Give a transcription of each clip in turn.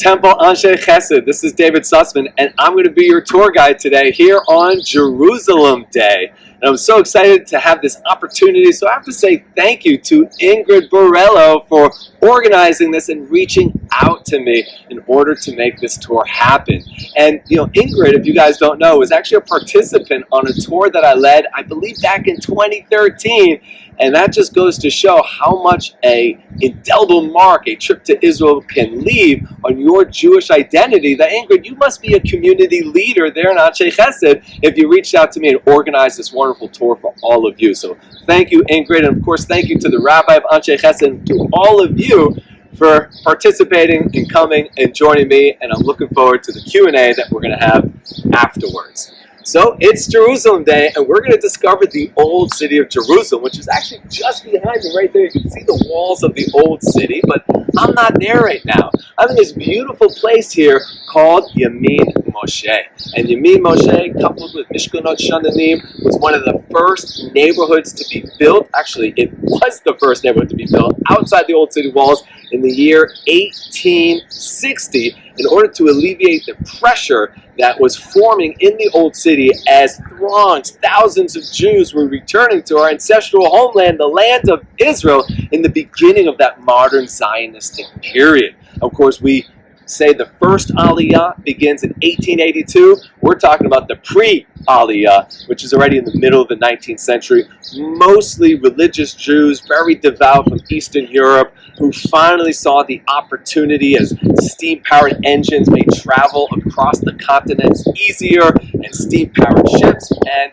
Temple Anshe Chesed. This is David Sussman, and I'm going to be your tour guide today here on Jerusalem Day. And I'm so excited to have this opportunity. So I have to say thank you to Ingrid Borello for organizing this and reaching out to me in order to make this tour happen. And Ingrid, if you guys don't know, was actually a participant on a tour that I led, I believe back in 2013. And that just goes to show how much an indelible mark a trip to Israel can leave on your Jewish identity. That Ingrid, you must be a community leader there in Anshe Chesed if you reached out to me and organized this wonderful tour for all of you. So thank you, Ingrid, and of course thank you to the Rabbi of Anshe Chesed and to all of you for participating and coming and joining me. And I'm looking forward to the Q&A that we're going to have afterwards. So it's Jerusalem Day, and we're going to discover the old city of Jerusalem, which is actually just behind me right there. You can see the walls of the old city, but I'm not there right now. I'm in this beautiful place here called Yamin Moshe. And Yamin Moshe, coupled with Mishkanot Shananim, was one of the first neighborhoods to be built. Actually, it was the first neighborhood to be built outside the old city walls in the year 1860 in order to alleviate the pressure that was forming in the old city as thousands of Jews were returning to our ancestral homeland, the land of Israel, in the beginning of that modern Zionistic period. Of course, we say the first Aliyah begins in 1882. We're talking about the pre-Aliyah, which is already in the middle of the 19th century. Mostly religious Jews, very devout from Eastern Europe, who finally saw the opportunity as steam-powered engines made travel across the continents easier and steam-powered ships. And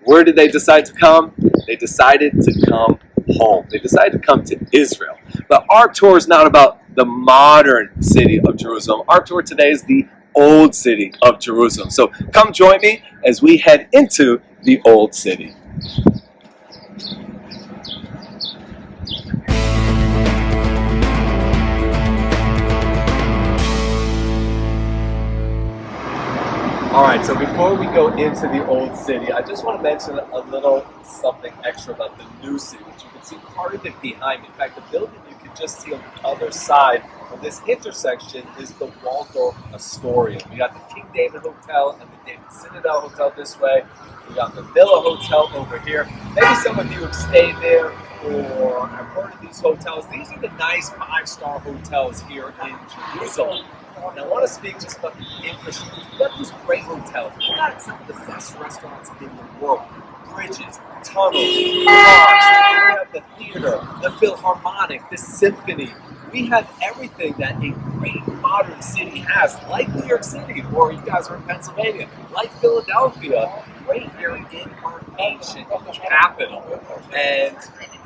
where did they decide to come? They decided to come home. They decided to come to Israel. But our tour is not about the modern city of Jerusalem. Our tour today is the old city of Jerusalem. So come join me as we head into the old city. Alright, so before we go into the old city, I just want to mention a little something extra about the new city, which you can see part of it behind me. In fact, the building you can just see on the other side of this intersection is the Waldorf Astoria. We got the King David Hotel and the David Citadel Hotel this way. We got the Villa Hotel over here. Maybe some of you have stayed there or have heard of these hotels. These are the nice 5-star hotels here in Jerusalem. And I want to speak just about the infrastructure. We got these great hotels. We got some of the best restaurants in the world. Bridges, tunnels, bars. We have the theater, the Philharmonic, the symphony. We have everything that a great modern city has, like New York City, or you guys are in Pennsylvania, like Philadelphia, right here in our ancient capital. And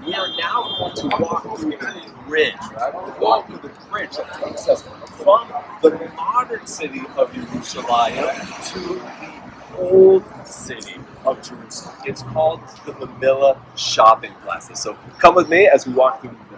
we are now going to walk through the bridge, right? We're going to walk through the bridge that takes us from the modern city of Yerushalayim to the old city of Jerusalem. It's called the Mamilla Shopping Plaza. So come with me as we walk through the bridge.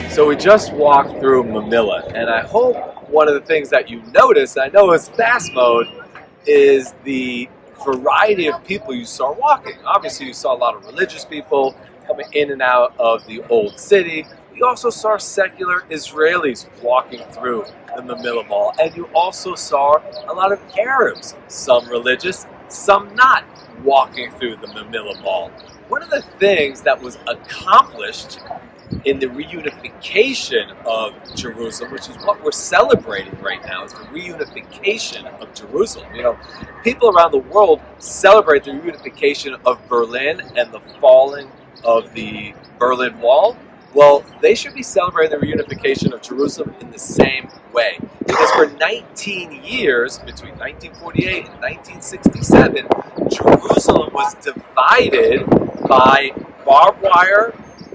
So we just walked through Mamilla, and I hope one of the things that you noticed, I know is fast mode, is the variety of people you saw walking. Obviously you saw a lot of religious people coming in and out of the old city. You also saw secular Israelis walking through the Mamilla Mall, and you also saw a lot of Arabs, some religious, some not, walking through the Mamilla Mall. One of the things that was accomplished in the reunification of Jerusalem, which is what we're celebrating right now, is the reunification of Jerusalem. People around the world celebrate the reunification of Berlin and the falling of the Berlin Wall. Well, they should be celebrating the reunification of Jerusalem in the same way. Because for 19 years, between 1948 and 1967, Jerusalem was divided by barbed wire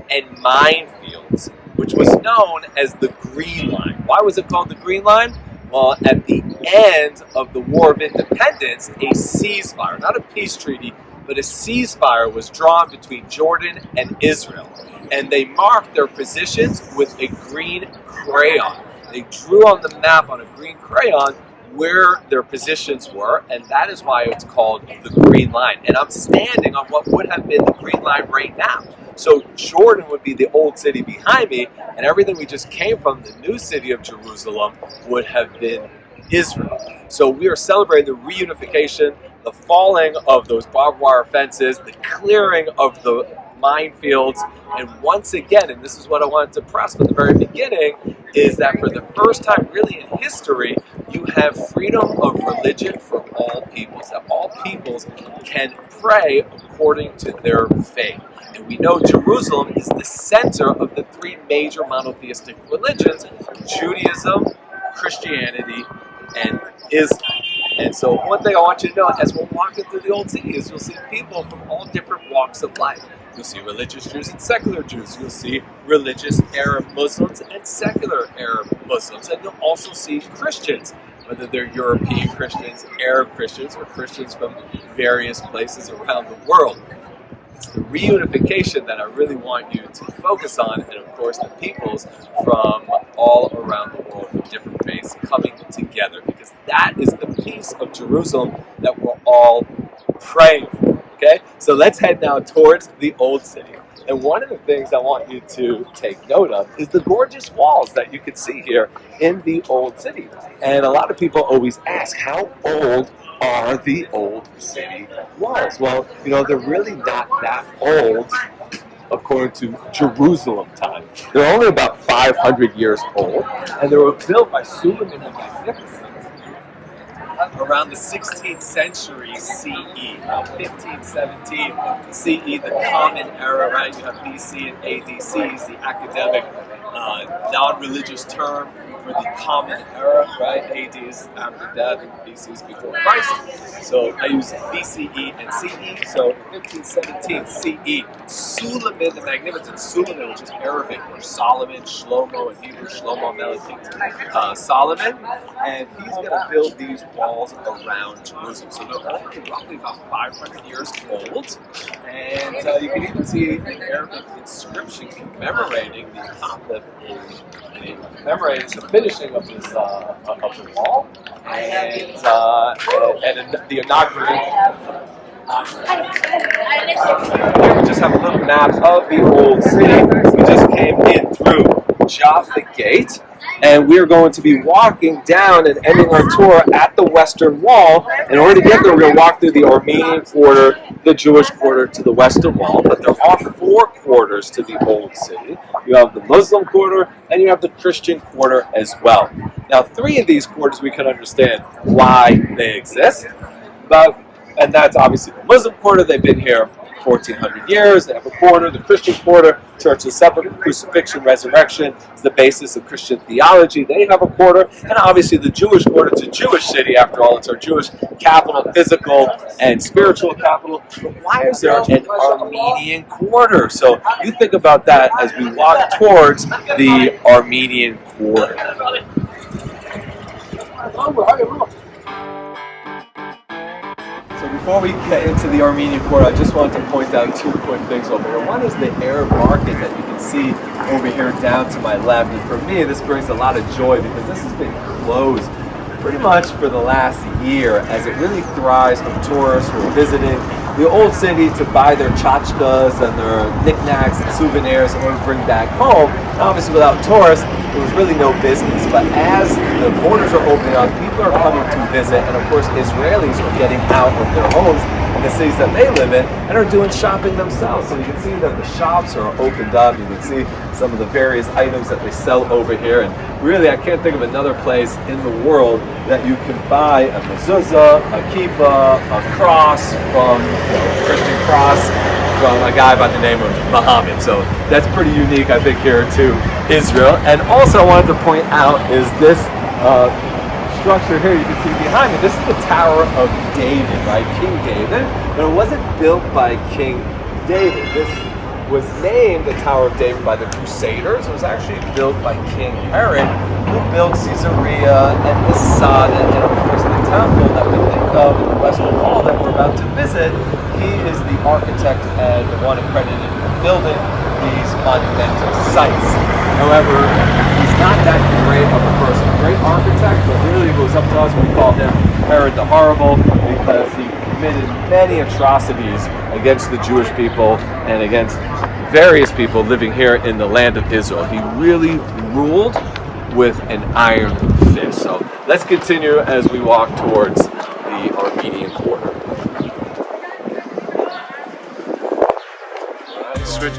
and minefields, which was known as the Green Line. Why was it called the Green Line? Well, at the end of the War of Independence, a ceasefire, not a peace treaty, but a ceasefire was drawn between Jordan and Israel. And they marked their positions with a green crayon. They drew on the map on a green crayon where their positions were, and that is why it's called the Green Line. And I'm standing on what would have been the Green Line right now. So Jordan would be the old city behind me, and everything we just came from, the new city of Jerusalem, would have been Israel. So we are celebrating the reunification, the falling of those barbed wire fences, the clearing of the minefields, and once again, and this is what I wanted to press from the very beginning, is that for the first time really in history, you have freedom of religion for all peoples, that all peoples can pray according to their faith. And we know Jerusalem is the center of the three major monotheistic religions: Judaism, Christianity, and Islam. And so one thing I want you to know as we're walking through the old city is you'll see people from all different walks of life. You'll see religious Jews and secular Jews. You'll see religious Arab Muslims and secular Arab Muslims. And you'll also see Christians, whether they're European Christians, Arab Christians, or Christians from various places around the world. It's the reunification that I really want you to focus on, and of course the peoples from all around the world with different faiths coming together, because that is the peace of Jerusalem that we're all praying for. Okay, so let's head now towards the old city. And one of the things I want you to take note of is the gorgeous walls that you can see here in the old city. And a lot of people always ask, how old are the old city walls? Well, they're really not that old according to Jerusalem time. They're only about 500 years old, and they were built by Suleiman the Magnificent around the 16th century CE, 1517 CE, the Common Era, right? You have BC and AD, is the academic, non-religious term for the Common Era, right? AD is after death and BC is before Christ. So I use BCE and CE. So 1517 CE, Suleiman the Magnificent, Suleiman, which is Arabic for Solomon, Shlomo in Hebrew, Shlomo Melech, Solomon, and he's going to build these walls around Jerusalem. So they're only roughly about 500 years old, and you can even see an Arabic inscription commemorating the commemorating the finishing of this of the wall, and the inauguration. Here we just have a little map of the old city. We just came in through Jaffa Gate, and we're going to be walking down and ending our tour at the Western Wall. In order to get there, we're going to walk through the Armenian quarter, the Jewish quarter to the Western Wall, but there are four quarters to the old city. You have the Muslim quarter, and you have the Christian quarter as well. Now, three of these quarters we can understand why they exist, and that's obviously the Muslim quarter. They've been here 1,400 years. They have a quarter. The Christian quarter, Church of Sepulchre, Crucifixion, Resurrection is the basis of Christian theology. They have a quarter. And obviously the Jewish quarter, it's a Jewish city. After all, it's our Jewish capital, physical and spiritual capital. But why is there an Armenian quarter? So you think about that as we walk towards the Armenian quarter. So before we get into the Armenian quarter, I just wanted to point out two quick things over here. One is the Arab market that you can see over here down to my left. And for me, this brings a lot of joy because this has been closed pretty much for the last year, as it really thrives from tourists who are visiting the old city to buy their tchotchkes and their knickknacks and souvenirs and bring back home. And obviously without tourists, there was really no business. But as the borders are opening up, people are coming to visit, and of course Israelis are getting out of their homes in the cities that they live in and are doing shopping themselves. So you can see that the shops are opened up. You can see some of the various items that they sell over here, and really I can't think of another place in the world that you can buy a mezuzah, a kippah, a cross from Christian cross from a guy by the name of Muhammad. So that's pretty unique, I think, here to Israel. And also I wanted to point out is this structure here you can see behind me. This is the Tower of David, right? King David. But it wasn't built by King David. This was named the Tower of David by the Crusaders. It was actually built by King Herod, who built Caesarea and Masada, and of course the temple that we think of in the Western Wall that we're about to visit. He is the architect and the one accredited for building these monumental sites. However, he's not that great of a person, great architect, but really it was up to us. We call him Herod the Horrible because he committed many atrocities against the Jewish people and against various people living here in the land of Israel. He really ruled with an iron fist. So let's continue as we walk towards the Armenian quarter. Switch.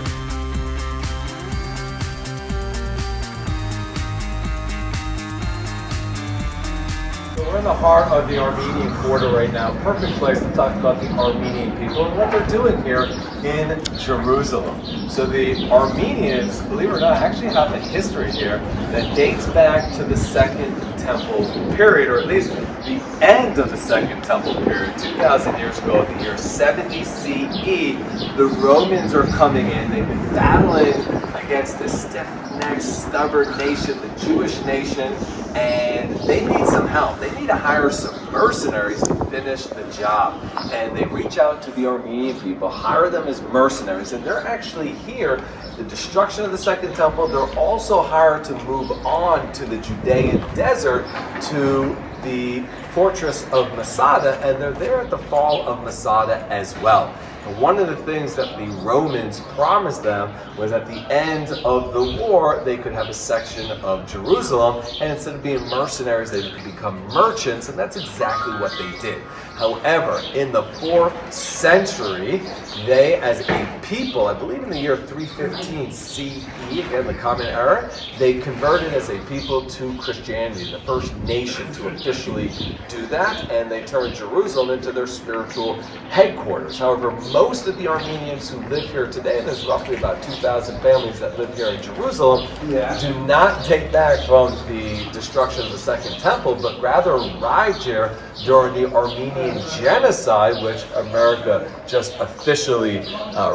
We're in the heart of the Armenian quarter right now. Perfect place to talk about the Armenian people and what they're doing here in Jerusalem. So the Armenians, believe it or not, actually have a history here that dates back to the Second Temple period, or at least the end of the Second Temple period, 2,000 years ago, the year 70 CE. The Romans are coming in. They've been battling against this stiff-necked, stubborn nation, the Jewish nation, and they need some help. They need to hire some mercenaries to finish the job. And they reach out to the Armenian people, hire them as mercenaries, and they're actually here. The destruction of the Second Temple, they're also hired to move on to the Judean desert to the fortress of Masada, and they're there at the fall of Masada as well. And one of the things that the Romans promised them was at the end of the war, they could have a section of Jerusalem, and instead of being mercenaries, they could become merchants, and that's exactly what they did. However, in the 4th century, they, as a people, I believe in the year 315 CE, again the Common Era, they converted as a people to Christianity, the first nation to officially do that, and they turned Jerusalem into their spiritual headquarters. However, most of the Armenians who live here today, there's roughly about 2,000 families that live here in Jerusalem, do not date back from the destruction of the Second Temple, but rather arrived here during the Armenian genocide, which America just officially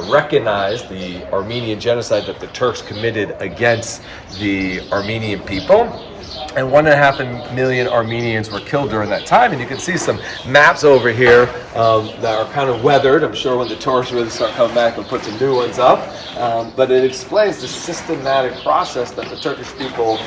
recognized, the Armenian genocide that the Turks committed against the Armenian people. And 1.5 million Armenians were killed during that time. And you can see some maps over here that are kind of weathered. I'm sure when the tourists really start coming back, we'll put some new ones up. But it explains the systematic process that the Turkish people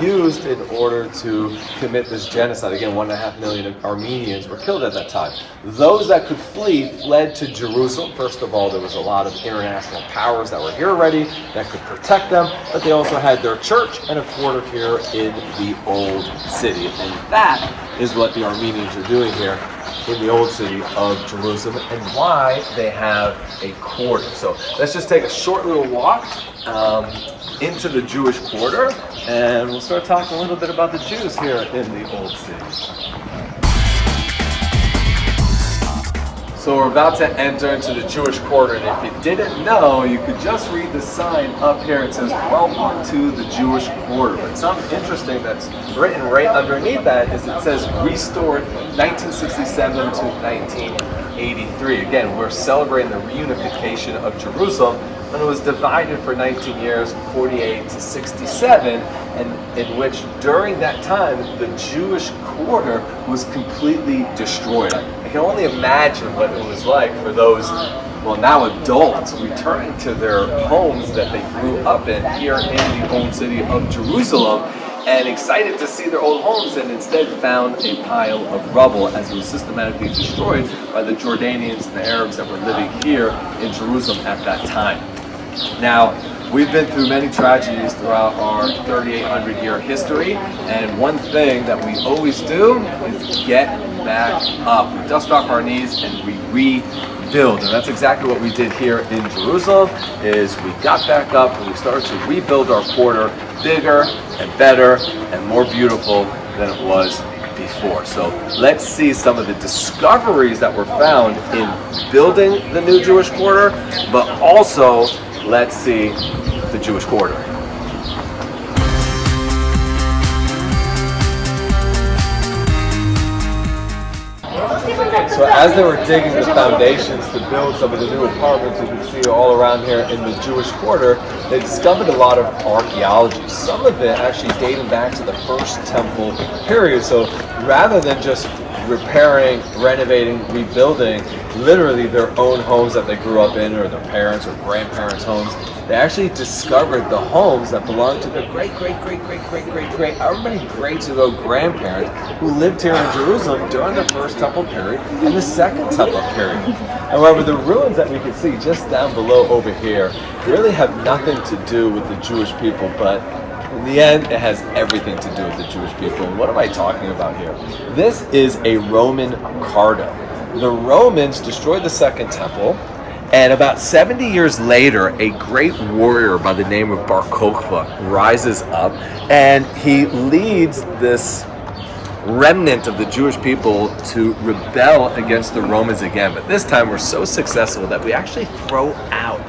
used in order to commit this genocide. Again, 1.5 million Armenians were killed at that time. Those that could flee fled to Jerusalem. First of all, there was a lot of international powers that were here already that could protect them, but they also had their church and a quarter here in the Old City. And that is what the Armenians are doing here in the Old City of Jerusalem, and why they have a quarter. So let's just take a short little walk into the Jewish quarter, and we'll start talking a little bit about the Jews here in the Old City. So we're about to enter into the Jewish quarter, and if you didn't know, you could just read the sign up here. It says, "Welcome to the Jewish quarter." But something interesting that's written right underneath that is it says restored 1967 to 1983. Again, we're celebrating the reunification of Jerusalem when it was divided for 19 years, 48 to 67, and in which during that time the Jewish quarter was completely destroyed. I can only imagine what it was like for those, well, now adults, returning to their homes that they grew up in here in the Old City of Jerusalem, and excited to see their old homes, and instead found a pile of rubble as it was systematically destroyed by the Jordanians and the Arabs that were living here in Jerusalem at that time. Now, we've been through many tragedies throughout our 3,800-year history, and one thing that we always do is get back up. We dust off our knees and we rebuild, and that's exactly what we did here in Jerusalem. Is we got back up and we started to rebuild our quarter bigger and better and more beautiful than it was before. before. So let's see some of the discoveries that were found in building the new Jewish quarter, but also let's see the Jewish quarter. So as they were digging the foundations to build some of the new apartments you can see all around here in the Jewish quarter, they discovered a lot of archaeology. Some of it actually dating back to the first temple period. So rather than just repairing, renovating, rebuilding literally their own homes that they grew up in, or their parents or grandparents' homes, they actually discovered the homes that belonged to their great, however many greats ago grandparents who lived here in Jerusalem during the first temple period and the second temple period. However, the ruins that we can see just down below over here really have nothing to do with the Jewish people, but in the end, it has everything to do with the Jewish people. And what am I talking about here? This is a Roman cardo. The Romans destroyed the second temple, and about 70 years later, a great warrior by the name of Bar Kokhba rises up, and he leads this remnant of the Jewish people to rebel against the Romans again. But this time, we're so successful that we actually throw out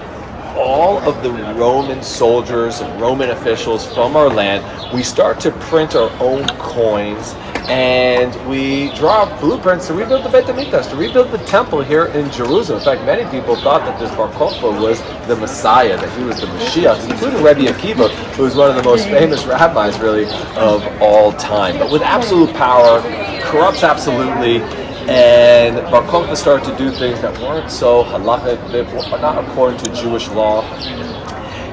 all of the Roman soldiers and Roman officials from our land. We start to print our own coins, and we draw blueprints to rebuild the Beit HaMikdash, to rebuild the temple here in Jerusalem. In fact, many people thought that this Bar Kokhba was the Messiah, that he was the Mashiach, including Rabbi Akiva, who was one of the most famous rabbis, really, of all time. But with absolute power, corrupts absolutely, and Bar Kokhba started to do things that weren't so halachic, they were not according to Jewish law.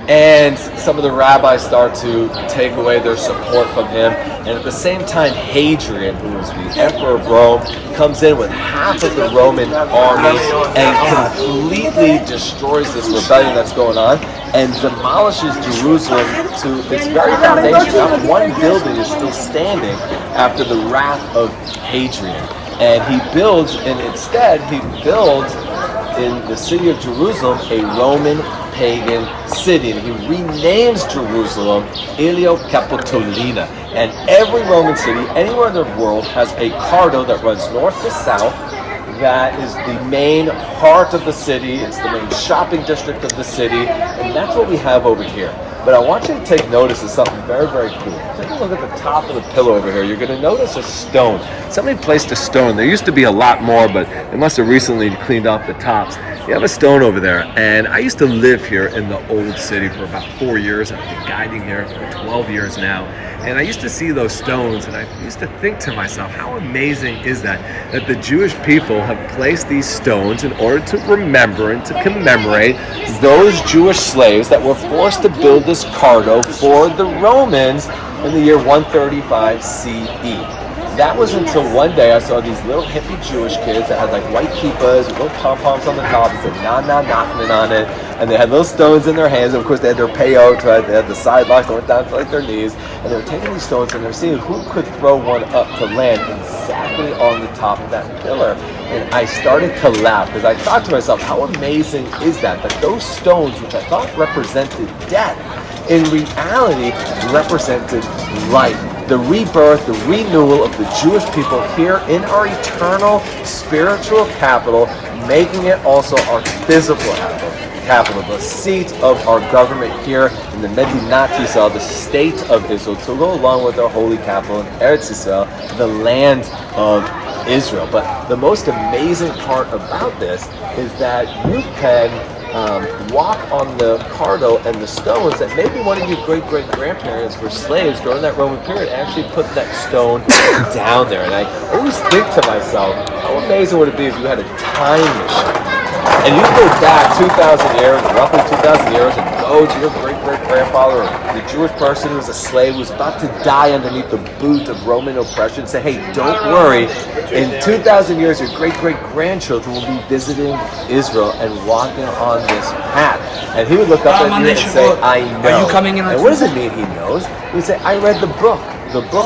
And some of the rabbis start to take away their support from him. And at the same time, Hadrian, who was the emperor of Rome, comes in with half of the Roman army and completely destroys this rebellion that's going on and demolishes Jerusalem to its very foundation. Not one building is still standing after the wrath of Hadrian. And he builds, and instead he builds in the city of Jerusalem a Roman pagan city, and he renames Jerusalem Ilio Capitolina. And every Roman city anywhere in the world has a cardo that runs north to south. That is the main heart of the city. It's the main shopping district of the city, and that's what we have over here. But I want you to take notice of something very, very cool. Take a look at the top of the pillow over here. You're going to notice a stone. Somebody placed a stone. There used to be a lot more, but they must have recently cleaned off the tops. You have a stone over there, and I used to live here in the old city for about 4 years. I've been guiding here for 12 years now, and I used to see those stones, and I used to think to myself, how amazing is that the Jewish people have placed these stones in order to remember and to commemorate those Jewish slaves that were forced to build this cardo for the Romans in the year 135 CE. That was until one day I saw these little hippie Jewish kids that had like white kippahs with little pom-poms on the top and said "Na Na Nachman" on it, and they had little stones in their hands, and of course they had their payot, right? They had the side locks that went down to like their knees, and they were taking these stones and they're seeing who could throw one up to land exactly on the top of that pillar. And I started to laugh because I thought to myself, how amazing is that those stones, which I thought represented death, in reality represented life. The rebirth, the renewal of the Jewish people here in our eternal spiritual capital, making it also our physical capital, the seat of our government here in the Medinat Yisrael, the state of Israel, to go along with our holy capital in Eretz Yisrael, the land of Israel. But the most amazing part about this is that you can walk on the cardo and the stones that maybe one of your great-great-grandparents were slaves during that Roman period actually put that stone down there. And I always think to myself, how amazing would it be if you had a time machine and you go back 2,000 years, roughly 2,000 years, and go to your great-great-grandfather, or the Jewish person who was a slave, who was about to die underneath the boot of Roman oppression, say, hey, don't worry, in 2,000 years, your great-great-grandchildren will be visiting Israel and walking on this path. And he would look up at you and say, I know. Are you coming in? And what does it mean he knows? He would say, I read the book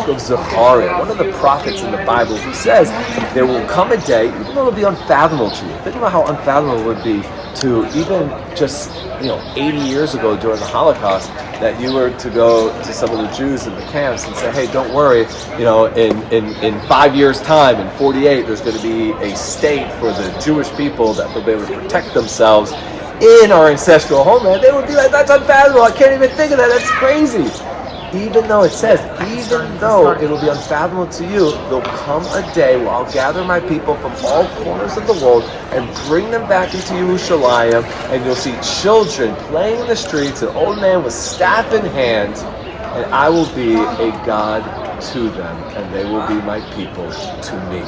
of Zechariah, one of the prophets in the Bible, who says there will come a day, even though it'll be unfathomable to you. Think about how unfathomable it would be to even just 80 years ago during the Holocaust, that you were to go to some of the Jews in the camps and say, hey, don't worry, in 5 years' time, in 48, there's going to be a state for the Jewish people that they'll be able to protect themselves in our ancestral homeland. They would be like, that's unfathomable, I can't even think of that, that's crazy. Even though it says, even though it'll be unfathomable to you, there'll come a day where I'll gather my people from all corners of the world and bring them back into Yerushalayim, and you'll see children playing in the streets, an old man with staff in hand, and I will be a God to them, and they will be my people to me.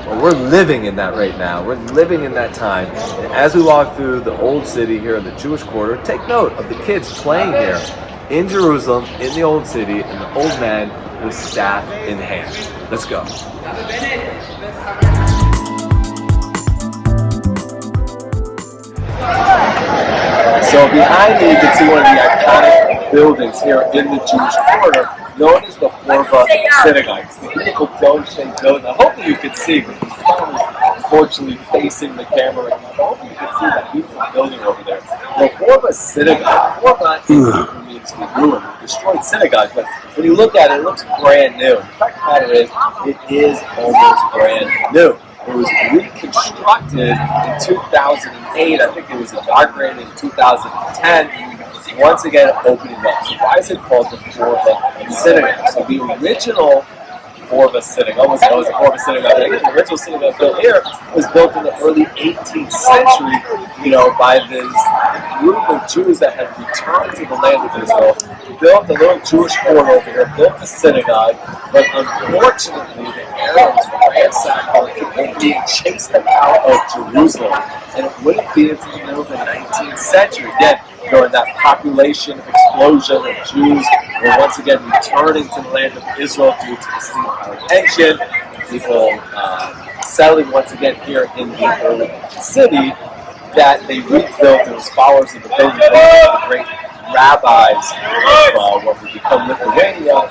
Well, we're living in that right now. We're living in that time. And as we walk through the old city here in the Jewish quarter, take note of the kids playing here in Jerusalem, in the old city, and the old man with staff in hand. Let's go. So behind me, you can see one of the iconic buildings here in the Jewish quarter, known as the Horva Synagogue. It's the beautiful dome-shaped building. I hope that you can see, because the sun is unfortunately facing the camera right now. I hope you can see that beautiful building over there. The Horva Synagogue. Horva means the ruined, the destroyed synagogue, but when you look at it, it looks brand new. The fact of the matter is, it is almost brand new. It was reconstructed in 2008. I think it was inaugurated in 2010. Once again, opening up. So why is it called the Horva Synagogue? So the original Horva Synagogue, almost known as the Horva Synagogue. The original synagogue built here was built in the early 18th century, by this group of Jews that had returned to the land of Israel, built a little Jewish quarter over here, built a synagogue, but unfortunately the Arabs ransacked and being chased them out of Jerusalem. And it wouldn't be until the middle of the 19th century, again, during that population explosion of Jews were once again returning to the land of Israel due to the steam power engine, people settling once again here in the old city, that they rebuilt, and was followers of the building of the great rabbis of what would become Lithuania,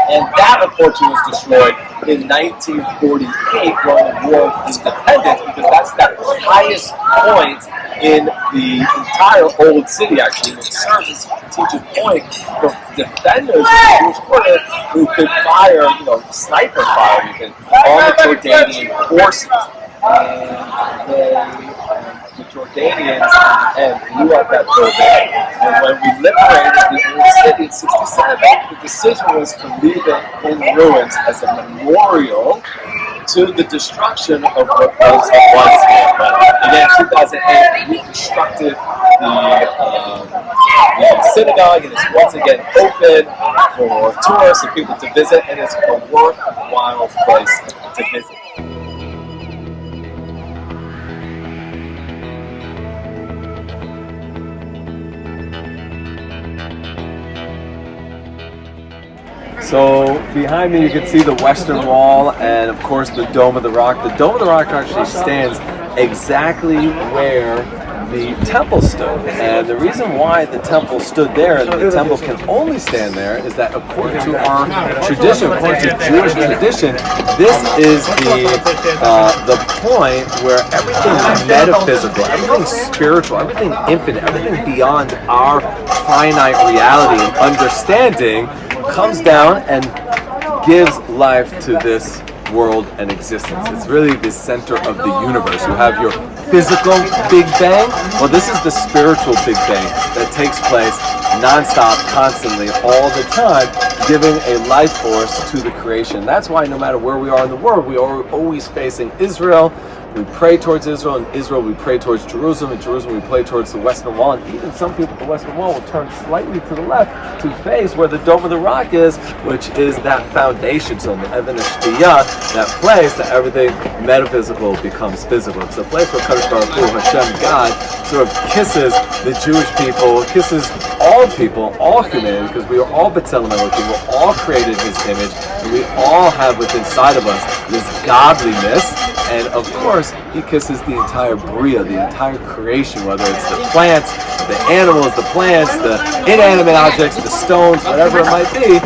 and that unfortunately was destroyed in 1948 during the War of Independence, because that's the highest point in the entire old city, actually. And it serves as a strategic point for defenders of the Jewish quarter who could fire, sniper fire even, on the Jordanian forces. And the Jordanians blew up that building. And when we liberated the old city in 1967, the decision was to leave it in ruins as a memorial to the destruction of what was once here. But again, in 2008, we reconstructed the synagogue, and it's once again open for tourists and people to visit, and it's a worthwhile place to visit. So behind me you can see the Western Wall and of course the Dome of the Rock. The Dome of the Rock actually stands exactly where the temple stood. And the reason why the temple stood there and the temple can only stand there is that according to our tradition, according to Jewish tradition, this is the point where everything metaphysical, everything spiritual, everything infinite, everything beyond our finite reality and understanding comes down and gives life to this world and existence. It's really the center of the universe. You have your physical Big Bang. Well, this is the spiritual Big Bang that takes place non-stop, constantly, all the time, giving a life force to the creation. That's why no matter where we are in the world, we are always facing Israel. We pray towards Israel. In Israel, we pray towards Jerusalem. In Jerusalem, we pray towards the Western Wall. And even some people at the Western Wall will turn slightly to the left to face where the Dome of the Rock is, which is that foundation stone, the Even Shtiyah, that place that everything metaphysical becomes physical. It's a place where Kadosh Baruch Hu, Hashem, God, sort of kisses the Jewish people, kisses all people, all humanity, because we are all B'Tselem Elohim, we're all created in His image, and we all have within inside of us this godliness. And of course, He kisses the entire Bria, the entire creation, whether it's the plants, the animals, the plants, the inanimate objects, the stones, whatever it might be.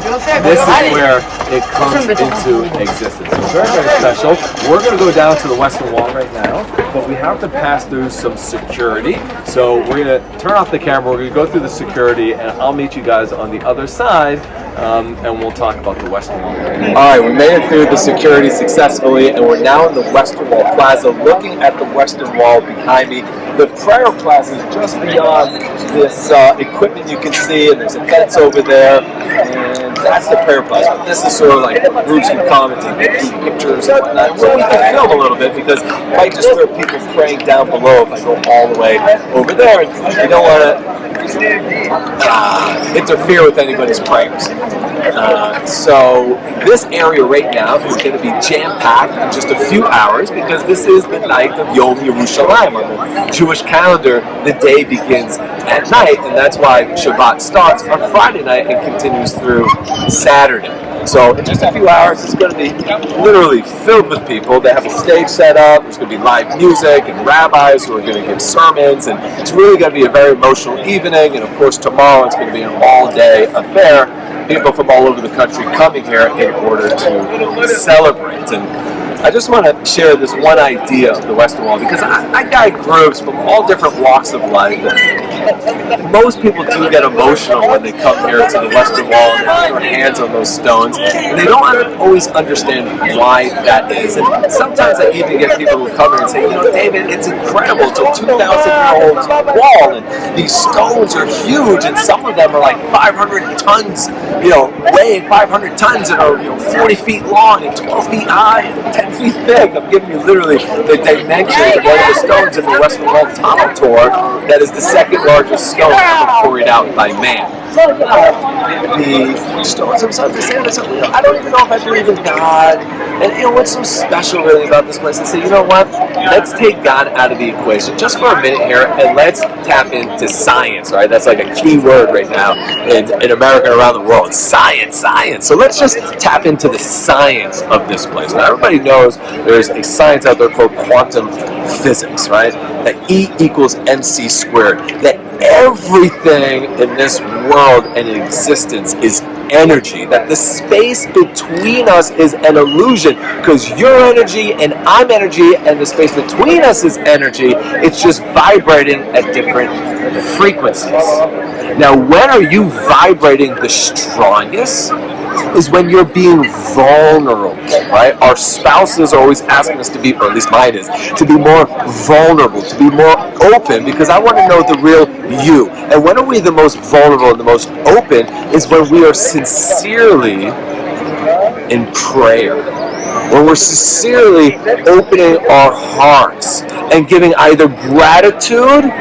This is where it comes into existence. So very, very special. We're going to go down to the Western Wall right now. but we have to pass through some security. So we're going to turn off the camera, we're going to go through the security, and I'll meet you guys on the other side, and we'll talk about the Western Wall. All right, we made it through the security successfully, and we're now in the Western Wall Plaza, looking at the Western Wall behind me. The prayer plaza is just beyond this equipment you can see, and there's a fence over there, and that's the prayer plaza. This is sort of like groups can come and take pictures and whatnot, where we can film a little bit, because I might just hear people praying down below if I go all the way over there, and you don't want to interfere with anybody's prayers. So this area right now is going to be jam-packed in just a few hours, because this is the night of Yom Yerushalayim. On the Jewish calendar, the day begins at night, and that's why Shabbat starts on Friday night and continues through Saturday. So in just a few hours, it's going to be literally filled with people. They have a stage set up. There's going to be live music and rabbis who are going to give sermons, and it's really going to be a very emotional evening. And of course, tomorrow it's going to be an all-day affair. People from all over the country coming here in order to celebrate. And I just want to share this one idea of the Western Wall, because I guide groups from all different walks of life. Most people do get emotional when they come here to the Western Wall and put their hands on those stones, and they don't always understand why that is. And sometimes I even get people who come here and say, you know, David, it's incredible. It's a 2,000-year-old wall, and these stones are huge, and some of them are like 500 tons, weighing 500 tons, and are 40 feet long and 12 feet high and 10 feet thick. I'm giving you literally the dimensions of one of the stones in the Western Wall tunnel tour. That is the second largest stone ever quarried out by man. The stones themselves, they say to themselves, I don't even know if I believe in God. And what's so special really about this place? I say, you know what? Let's take God out of the equation just for a minute here, and let's tap into science, right? That's like a key word right now in America and around the world. Science. So let's just tap into the science of this place. Now, everybody knows there's a science out there called quantum physics, right? That E equals mc squared. That everything in this world and in existence is energy, that the space between us is an illusion, because you're energy and I'm energy, and the space between us is energy. It's just vibrating at different frequencies. Now, when are you vibrating the strongest? Is when you're being vulnerable, right? Our spouses are always asking us to be, or at least mine is, to be more vulnerable, to be more open, because I want to know the real you. And when are we the most vulnerable and the most open is when we are sincerely in prayer. When we're sincerely opening our hearts and giving either gratitude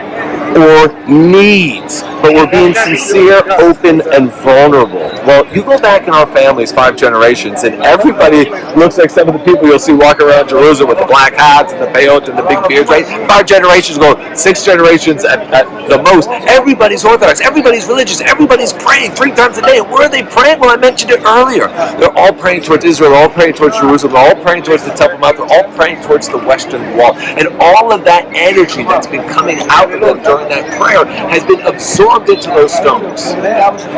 or needs, but we're being sincere, open, and vulnerable. Well, you go back in our families 5 generations, and everybody looks like some of the people you'll see walking around Jerusalem with the black hats and the peyot and the big beards, right? 5 generations ago, 6 generations at the most. Everybody's Orthodox, everybody's religious, everybody's praying 3 times a day. And where are they praying? Well, I mentioned it earlier. They're all praying towards Israel, they're all praying towards Jerusalem, they're all praying towards the Temple Mount, they're all praying towards the Western Wall. And all of that energy that's been coming out of them during that prayer has been absorbed into those stones.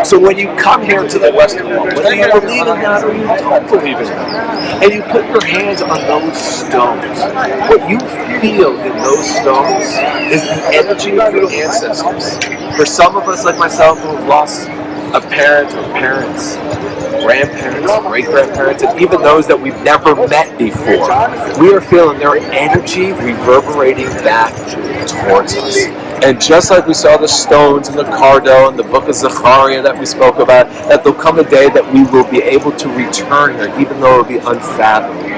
So when you come here to the Western Wall, whether you believe in God or you don't believe in God, and you put your hands on those stones, what you feel in those stones is the energy of your ancestors. For some of us, like myself, who have lost a parent or parents, grandparents, great-grandparents, and even those that we've never met before, we are feeling their energy reverberating back towards us. And just like we saw the stones in the Cardo and the book of Zechariah that we spoke about, that there'll come a day that we will be able to return here, even though it will be unfathomable.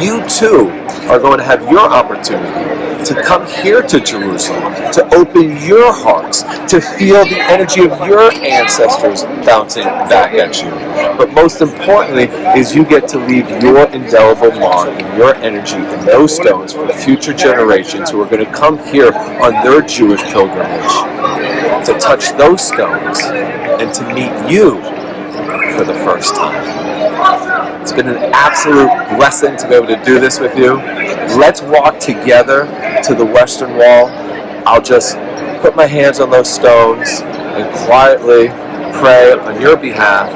You too are going to have your opportunity to come here to Jerusalem, to open your hearts, to feel the energy of your ancestors bouncing back at you. But most importantly is you get to leave your indelible mark and your energy in those stones for future generations who are going to come here on their Jewish pilgrimage to touch those stones and to meet you for the first time. It's been an absolute blessing to be able to do this with you. Let's walk together to the Western Wall. I'll just put my hands on those stones and quietly pray on your behalf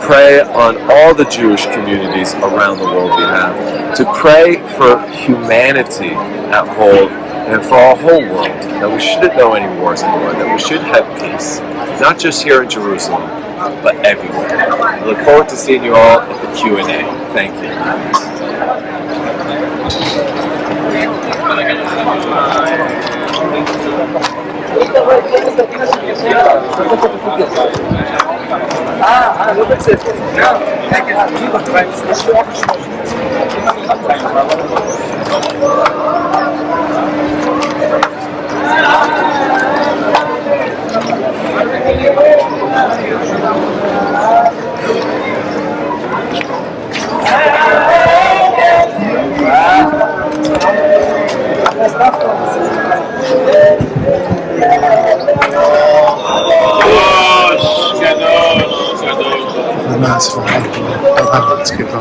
pray on all the Jewish communities around the world we have, to pray for humanity at whole and for our whole world, that we shouldn't know any wars anymore, that we should have peace, not just here in Jerusalem, but everywhere. I look forward to seeing you all at the Q&A. Thank you. أنا آسف طبعا كيف